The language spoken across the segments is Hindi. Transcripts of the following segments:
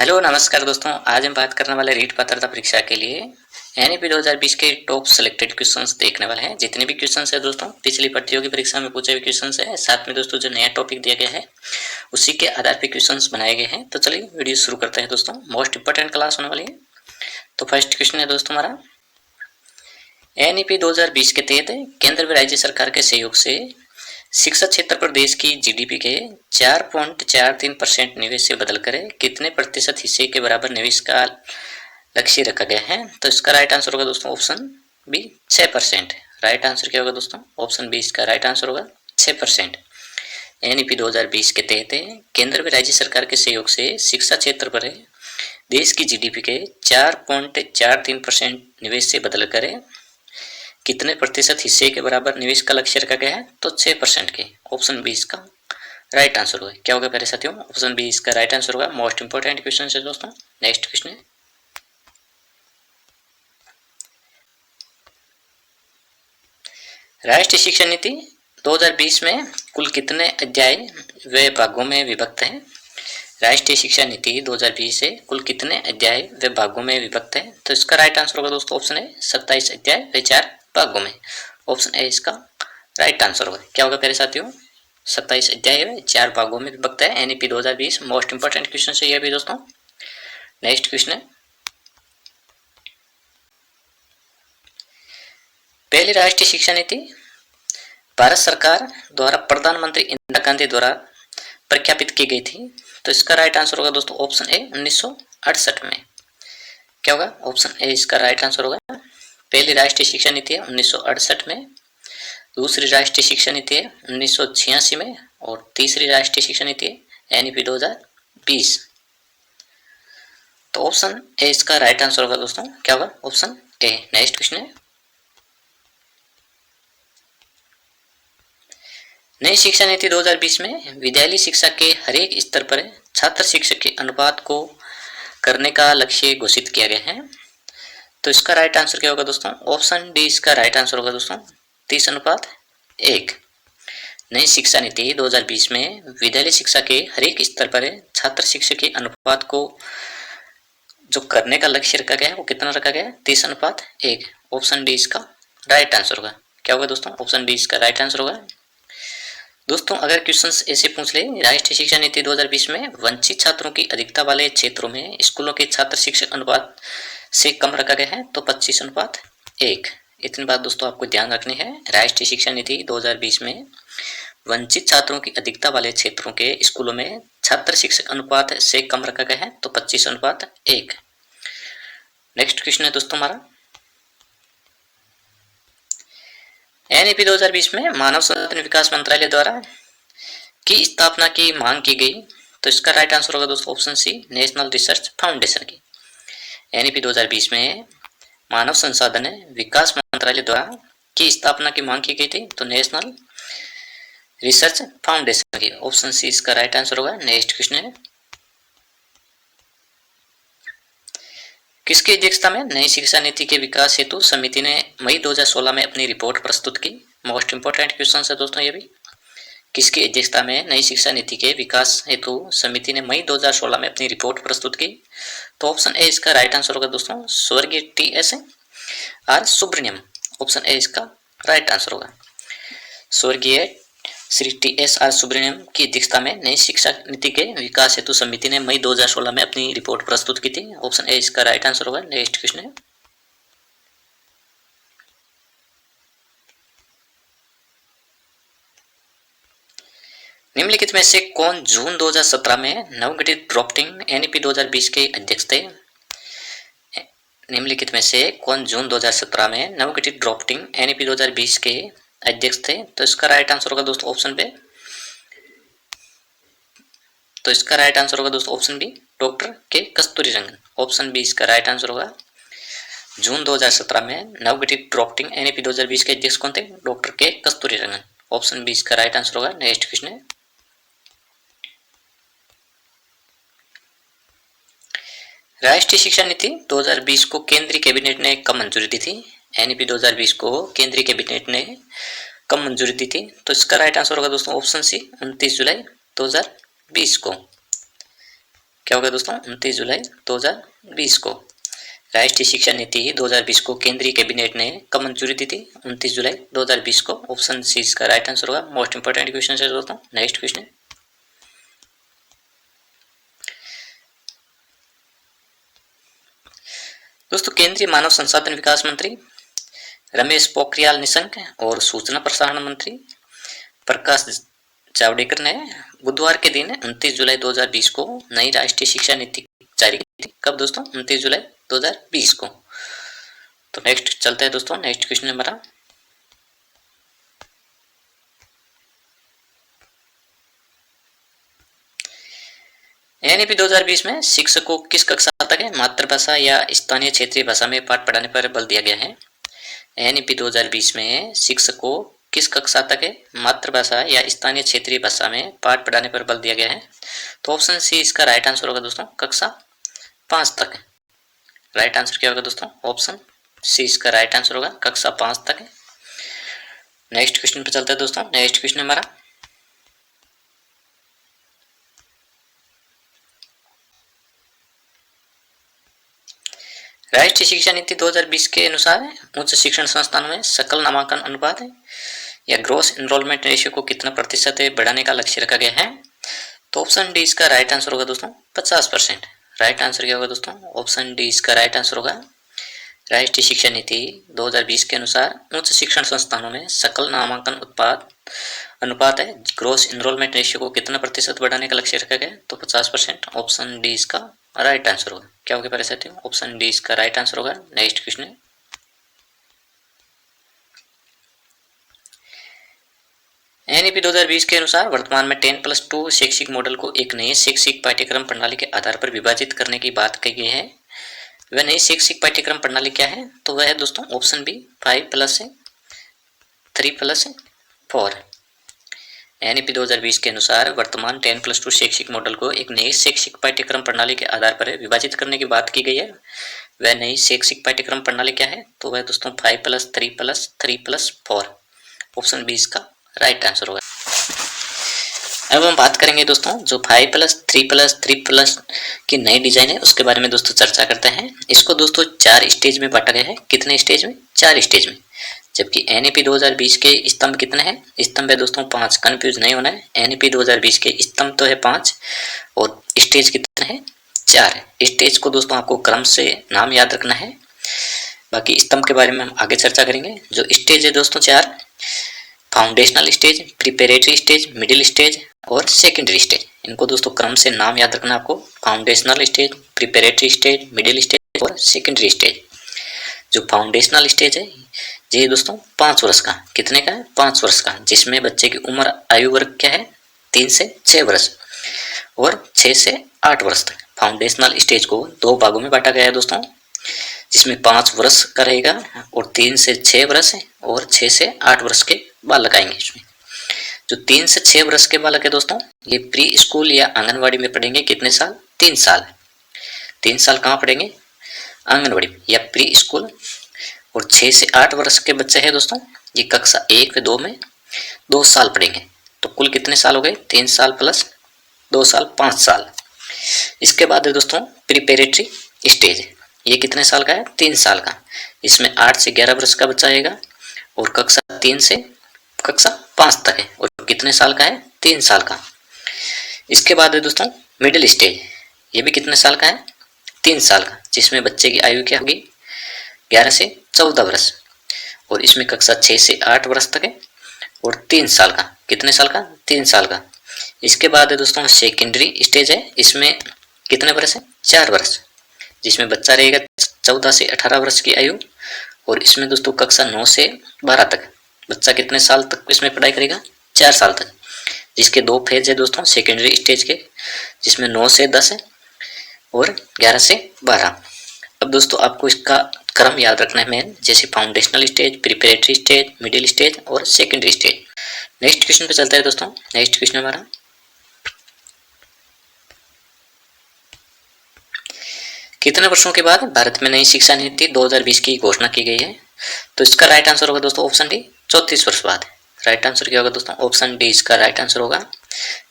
हेलो नमस्कार दोस्तों, आज हम बात करने वाले रीट पात्रता परीक्षा के लिए एनईपी 2020 के टॉप सिलेक्टेड क्वेश्चंस देखने वाले हैं। जितने भी क्वेश्चंस है दोस्तों पिछली प्रतियोगी परीक्षा में पूछे हुए क्वेश्चंस है, साथ में दोस्तों जो नया टॉपिक दिया गया है उसी के आधार पर क्वेश्चंस बनाए गए हैं। तो चलिए वीडियो शुरू करते हैं दोस्तों। मोस्ट इंपोर्टेंट क्लास होने वाली है। तो फर्स्ट क्वेश्चन है दोस्तों हमारा, एनईपी 2020 के तहत केंद्र व राज्य सरकार के सहयोग से शिक्षा क्षेत्र पर देश की जीडीपी के 4.43% निवेश से बदलकर कितने प्रतिशत हिस्से के बराबर निवेश का लक्ष्य रखा गया है? तो इसका राइट आंसर होगा दोस्तों ऑप्शन बी 6%। राइट आंसर क्या होगा दोस्तों? ऑप्शन बी इसका राइट आंसर होगा 6%। एनईपी 2020 के तहत केंद्र व राज्य सरकार के सहयोग से शिक्षा क्षेत्र पर देश की जीडीपी के 4.43% निवेश से बदलकर कितने प्रतिशत हिस्से के बराबर निवेश का लक्ष्य रखा गया है? तो 6% के। ऑप्शन बी इसका राइट आंसर होगा। क्या होगा प्यारे साथियों? ऑप्शन बी इसका राइट आंसर होगा। मोस्ट इंपोर्टेंट क्वेश्चन है दोस्तों। नेक्स्ट क्वेश्चन है, राष्ट्रीय शिक्षा नीति 2020 में कुल कितने अध्याय व भागों में विभक्त है? राष्ट्रीय शिक्षा नीति 2020 से कुल कितने अध्याय व भागों में विभक्त है? तो इसका राइट आंसर होगा दोस्तों ऑप्शन ए 27 अध्याय व 4 भागों में। ऑप्शन ए इसका राइट आंसर होगा। क्या होगा प्यारे साथियों? 27 अध्याय है, 4 भागों में विभक्त है। एनईपी 2020 मोस्ट इंपोर्टेंट क्वेश्चन है ये भी दोस्तों। नेक्स्ट क्वेश्चन है, पहली राष्ट्रीय शिक्षा नीति भारत सरकार द्वारा प्रधानमंत्री इंदिरा गांधी द्वारा प्रख्यापित की गई थी। तो इसका राइट आंसर होगा दोस्तों ऑप्शन ए 1968 में। क्या होगा? ऑप्शन ए इसका राइट आंसर होगा। पहली राष्ट्रीय शिक्षा नीति है 1968 में, दूसरी राष्ट्रीय शिक्षा नीति है 1986 में और तीसरी राष्ट्रीय शिक्षा नीति है एनईपी 2020। तो ऑप्शन ए इसका राइट आंसर होगा दोस्तों। क्या होगा? Option A. नेक्स्ट क्वेश्चन है, नई शिक्षा नीति 2020 में विद्यालय शिक्षा के हर एक स्तर पर छात्र शिक्षक के अनुपात को करने का लक्ष्य घोषित किया गया है। तो इसका राइट आंसर क्या होगा दोस्तों? ऑप्शन डी इसका राइट आंसर होगा दोस्तों 30:1। नई शिक्षा नीति 2020 में विद्यालय शिक्षा के हर एक स्तर पर छात्र शिक्षक के अनुपात को जो करने का लक्ष्य रखा गया है वो कितना रखा गया है? 30:1। ऑप्शन डी इसका राइट आंसर होगा। क्या होगा दोस्तों? ऑप्शन डी इसका राइट आंसर होगा। दोस्तों अगर क्वेश्चंस ऐसे पूछ ले, राष्ट्रीय शिक्षा नीति 2020 में वंचित छात्रों की अधिकता वाले क्षेत्रों में स्कूलों के छात्र शिक्षक अनुपात से कम रखा गया है तो 25:1। इतनी बात दोस्तों आपको ध्यान रखनी है। राष्ट्रीय शिक्षा नीति 2020 में वंचित छात्रों की अधिकता वाले क्षेत्रों के स्कूलों में छात्र शिक्षक अनुपात से कम रखा गया है तो 25:1। नेक्स्ट क्वेश्चन है दोस्तों हमारा, एनईपी 2020 में मानव संसाधन विकास मंत्रालय द्वारा की स्थापना की मांग की गई। तो इसका राइट आंसर होगा दोस्तों option C national research foundation की। एनईपी 2020 में मानव संसाधन विकास मंत्रालय द्वारा की स्थापना की मांग की गई थी तो नेशनल रिसर्च फाउंडेशन की। ऑप्शन सी इसका राइट आंसर होगा। नेक्स्ट क्वेश्चन है, किसकी अध्यक्षता में नई शिक्षा नीति के विकास हेतु समिति ने मई 2016 में अपनी रिपोर्ट प्रस्तुत की? मोस्ट इंपोर्टेंट क्वेश्चन है दोस्तों ये भी। किसकी अध्यक्षता में नई शिक्षा नीति के विकास हेतु समिति ने मई 2016 में अपनी रिपोर्ट प्रस्तुत की? तो ऑप्शन ए इसका राइट आंसर होगा दोस्तों स्वर्गीय टी.एस. आर. सुब्रमण्यम। ऑप्शन ए इसका राइट आंसर होगा। स्वर्गीय श्री टी.एस. आर. सुब्रमण्यम की अध्यक्षता में नई शिक्षा नीति के विकास हेतु समिति ने मई 2016 में अपनी रिपोर्ट प्रस्तुत की थी। ऑप्शन ए इसका राइट आंसर होगा। नेक्स्ट क्वेश्चन है, निम्नलिखित में से कौन जून 2017 में नवगठित ड्राफ्टिंग एनईपी 2020 के अध्यक्ष थे? निम्नलिखित में से कौन जून 2017 में नवगठित ड्राफ्टिंग एनईपी 2020 के अध्यक्ष थे? तो इसका राइट आंसर होगा दोस्तों ऑप्शन बी। तो इसका राइट आंसर होगा दोस्तों ऑप्शन बी डॉक्टर के कस्तूरीरंगन। ऑप्शन बी इसका राइट आंसर होगा। जून 2017 में नवगठित ड्राफ्टिंग एनईपी 2020 के अध्यक्ष कौन थे? डॉक्टर के कस्तूरीरंगन। ऑप्शन बी इसका राइट आंसर होगा। नेक्स्ट क्वेश्चन है, राष्ट्रीय शिक्षा नीति 2020 को केंद्रीय कैबिनेट ने कब मंजूरी दी थी? एनईपी 2020 को केंद्रीय कैबिनेट ने कब मंजूरी दी थी? तो इसका राइट आंसर होगा दोस्तों ऑप्शन सी 29 जुलाई 2020 को। क्या होगा दोस्तों 29 जुलाई 2020 को। राष्ट्रीय शिक्षा नीति 2020 को केंद्रीय कैबिनेट ने कब मंजूरी दी थी? 29 जुलाई 2020 को। ऑप्शन सी इसका राइट आंसर होगा। मोस्ट इंपोर्टेंट क्वेश्चन है दोस्तों। नेक्स्ट क्वेश्चन, दोस्तों केंद्रीय मानव संसाधन विकास मंत्री रमेश पोखरियाल निशंक और सूचना प्रसारण मंत्री प्रकाश जावड़ेकर ने बुधवार के दिन 29 जुलाई 2020 को नई राष्ट्रीय शिक्षा नीति जारी की थी। कब दोस्तों? 29 जुलाई 2020 को। तो नेक्स्ट चलते हैं दोस्तों, नेक्स्ट क्वेश्चन हमारा, एनईपी 2020 में शिक्षक को किस कक्षा तक है मातृभाषा या स्थानीय क्षेत्रीय भाषा में पाठ पढ़ाने पर बल दिया गया है? एनईपी 2020 में शिक्षक को किस कक्षा तक है मातृभाषा या स्थानीय क्षेत्रीय भाषा में पाठ पढ़ाने पर बल दिया गया है? तो ऑप्शन सी इसका राइट आंसर होगा दोस्तों, कक्षा 5 तक। राइट आंसर क्या होगा दोस्तों? ऑप्शन सी इसका राइट आंसर होगा, कक्षा 5 तक है। नेक्स्ट क्वेश्चन पे चलते हैं दोस्तों। नेक्स्ट क्वेश्चन हमारा, राष्ट्रीय शिक्षा नीति 2020 के अनुसार उच्च शिक्षण संस्थानों में सकल नामांकन अनुपात या ग्रॉस एनरोलमेंट रेशियो को कितना प्रतिशत बढ़ाने का लक्ष्य रखा गया है? तो ऑप्शन डी इसका राइट आंसर होगा दोस्तों, 50%। राइट आंसर क्या होगा दोस्तों? ऑप्शन डी इसका राइट आंसर होगा। राष्ट्रीय शिक्षा नीति 2020 के अनुसार उच्च शिक्षण संस्थानों में सकल नामांकन अनुपात है ग्रॉस एनरोलमेंट रेशियो को कितना प्रतिशत बढ़ाने का लक्ष्य रखा गया? तो 50%। ऑप्शन डी इसका राइट आंसर होगा। क्या होगा पहले साथियों? ऑप्शन डी इसका राइट आंसर होगा। नेक्स्ट क्वेश्चन है, एनईपी 2020 के अनुसार वर्तमान में 10+2 शैक्षिक मॉडल को एक नए शैक्षिक पाठ्यक्रम प्रणाली के आधार पर विभाजित करने की बात कही गई है। वह नई शैक्षिक पाठ्यक्रम प्रणाली क्या है? तो वह है दोस्तों ऑप्शन बी 5+3+4। एनईपी 2020 के अनुसार वर्तमान 10+2 शैक्षिक मॉडल को एक नई शैक्षिक पाठ्यक्रम प्रणाली के आधार पर विभाजित करने की बात की गई है। वह नई शैक्षिक पाठ्यक्रम प्रणाली क्या है? तो वह दोस्तों 5+3+3+4। ऑप्शन बी इसका राइट आंसर होगा। अब हम बात करेंगे दोस्तों जो 5+3+3+ की नई डिजाइन है उसके बारे में दोस्तों चर्चा करते हैं। इसको दोस्तों 4 स्टेज में बांटा गया है। कितने स्टेज में? 4 स्टेज में। जबकि एनईपी 2020 के स्तंभ कितने हैं? स्तंभ है दोस्तों 5। कंफ्यूज नहीं होना है। एनईपी 2020 के स्तंभ तो है 5 और स्टेज कितने हैं? 4। स्टेज को दोस्तों आपको क्रम से नाम याद रखना है। बाकी स्तंभ के बारे में हम आगे चर्चा करेंगे। जो स्टेज है दोस्तों 4, foundational stage, preparatory stage, middle stage और सेकेंडरी स्टेज। इनको दोस्तों क्रम से नाम याद रखना आपको। Foundational stage, preparatory stage, middle stage और सेकेंडरी स्टेज। जो फाउंडेशनल स्टेज है ये दोस्तों 5 वर्ष का, कितने का है? 5 वर्ष का, जिसमें बच्चे की उम्र आयु वर्ग क्या है? 3 से 6 वर्ष और 6 से 8 वर्ष तक। फाउंडेशनल स्टेज को 2 भागों में बांटा गया है दोस्तों, जिसमें 5 वर्ष का रहेगा और 3 से 6 वर्ष है और 6 से 8 वर्ष के बालक आएंगे इसमें। जो 3 से 6 वर्ष के बालक है दोस्तों ये प्री स्कूल या आंगनवाड़ी में पढ़ेंगे। कितने साल? 3 साल। 3 साल कहाँ पढ़ेंगे? आंगनवाड़ी या प्री स्कूल। और 6 से 8 वर्ष के बच्चे हैं दोस्तों ये कक्षा 1 व 2 में 2 साल पढ़ेंगे। तो कुल कितने साल हो गए? 3 साल प्लस 2 साल, 5 साल। इसके बाद है दोस्तों प्रिपरेटरी स्टेज। ये कितने साल का है? 3 साल का। इसमें 8 से 11 वर्ष का बच्चा आएगा और कक्षा 3 से कक्षा 5 तक है और कितने साल का है? 3 साल का। इसके बाद है दोस्तों मिडिल स्टेज। ये भी कितने साल का है? 3 साल का, जिसमें बच्चे की आयु क्या होगी? 11 से 14 वर्ष और इसमें कक्षा 6 से 8 वर्ष तक है और 3 साल का। कितने साल का? 3 साल का। इसके बाद है दोस्तों सेकेंडरी स्टेज है। इसमें कितने वर्ष है? 4 वर्ष, जिसमें बच्चा रहेगा 14 से 18 वर्ष की आयु और इसमें दोस्तों कक्षा 9 से 12 तक। बच्चा कितने साल तक इसमें पढ़ाई करेगा? 4 साल तक, जिसके 2 फेज है दोस्तों सेकेंडरी स्टेज के, जिसमें 9 से 10 है और 11 से 12। अब दोस्तों आपको इसका क्रम याद रखना है मेन, जैसे foundational stage, preparatory stage, middle stage और सेकेंडरी स्टेज। नेक्स्ट क्वेश्चन पे चलता है दोस्तों। नेक्स्ट क्वेश्चन हमारा, कितने वर्षों के बाद भारत में नई शिक्षा नीति 2020 की घोषणा की गई है? तो इसका राइट आंसर होगा दोस्तों ऑप्शन डी 34 वर्ष बाद। राइट आंसर क्या होगा दोस्तों? ऑप्शन डी इसका राइट आंसर होगा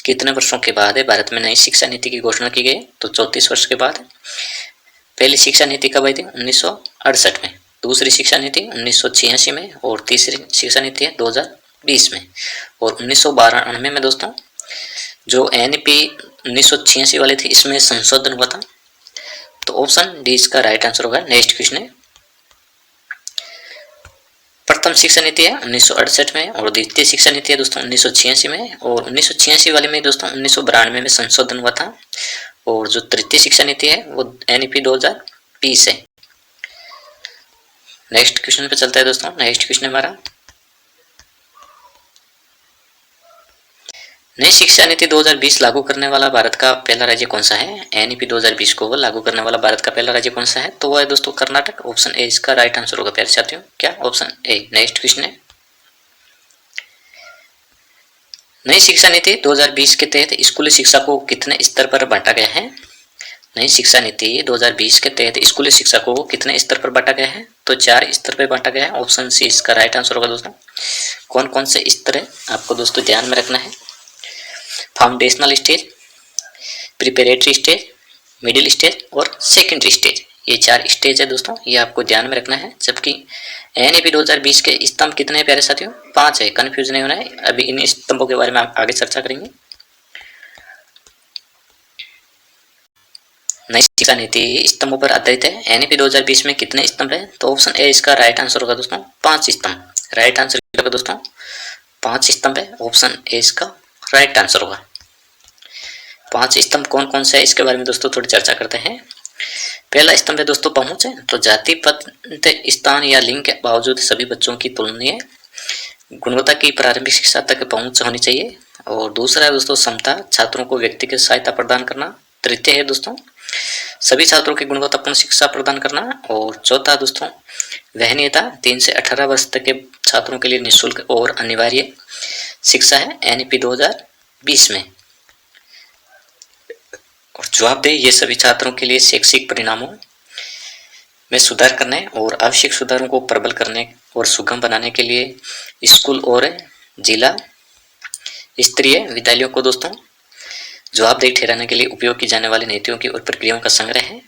कितने वर्षों के बाद है भारत में नई शिक्षा नीति की घोषणा की गई? तो 34 वर्ष के बाद। पहली शिक्षा नीति कब आई थी? 1968 में। दूसरी शिक्षा नीति 1986 में और तीसरी शिक्षा नीति है 2020 में। और 1992 में दोस्तों जो एनईपी 1986 वाली थी इसमें संशोधन हुआ था। तो ऑप्शन डी इसका राइट आंसर होगा। नेक्स्ट क्वेश्चन है, प्रथम शिक्षा नीति है 1968 में और द्वितीय शिक्षा नीति है दोस्तों 1986 में। और 1986 वाले में दोस्तों 1992 में संशोधन हुआ था। और जो तृतीय शिक्षा नीति है वो एनईपी 2020 है। नेक्स्ट क्वेश्चन पे चलता है दोस्तों। नेक्स्ट क्वेश्चन हमारा, नई शिक्षा नीति 2020 लागू करने वाला भारत का पहला राज्य कौन सा है? एनईपी 2020 को लागू करने वाला भारत का पहला राज्य कौन सा है? तो वो है दोस्तों कर्नाटक। ऑप्शन ए इसका राइट आंसर होगा प्यारे साथियों। क्या? Option A. नेक्स्ट क्वेश्चन है, नई शिक्षा नीति 2020 के तहत स्कूली शिक्षा को कितने स्तर पर बांटा गया है? नई शिक्षा नीति 2020 के तहत स्कूली शिक्षा को कितने स्तर पर बांटा गया है? तो 4 स्तर पर बांटा गया है। ऑप्शन सी इसका राइट आंसर होगा दोस्तों। कौन कौन से स्तर है आपको दोस्तों ध्यान में रखना है? Foundational stage, preparatory stage, middle stage और सेकेंडरी स्टेज। ये 4 स्टेज है दोस्तों, ये आपको ध्यान में रखना है। जबकि एनईपी 2020 के स्तंभ कितने हैं प्यारे साथियों? 5 है, कंफ्यूज नहीं होना है। अभी इन स्तंभों के बारे में आप आगे चर्चा करेंगे। नई शिक्षा नीति स्तंभों पर आधारित है। एनईपी 2020 में कितने स्तंभ है? तो ऑप्शन ए इसका राइट आंसर होगा दोस्तों। 5 स्तंभ। राइट आंसर होगा दोस्तों 5 स्तंभ है। ऑप्शन ए इसका राइट आंसर होगा। 5 स्तंभ कौन कौन से है इसके बारे में दोस्तों थोड़ी चर्चा करते हैं। पहला स्तंभ है दोस्तों पहुंच है। तो जाति, पद, स्थान या लिंग के बावजूद सभी बच्चों की तुलनीय गुणवत्ता की प्रारंभिक शिक्षा तक पहुंच होनी चाहिए। और दूसरा है दोस्तों समता, छात्रों को व्यक्तिगत सहायता प्रदान करना। तृतीय है दोस्तों सभी छात्रों की गुणवत्तापूर्ण शिक्षा प्रदान करना। और चौथा दोस्तों वहनीयता, 3 से 18 वर्ष तक के छात्रों के लिए निःशुल्क और अनिवार्य शिक्षा है एनईपी 2020 में। और जवाबदेह ये सभी छात्रों के लिए शैक्षिक परिणामों में सुधार करने और आवश्यक सुधारों को प्रबल करने और सुगम बनाने के लिए स्कूल और जिला स्तरीय विद्यालयों को दोस्तों जवाबदेही ठहराने के लिए उपयोग की जाने वाली नीतियों की और प्रक्रियाओं का संग्रह है।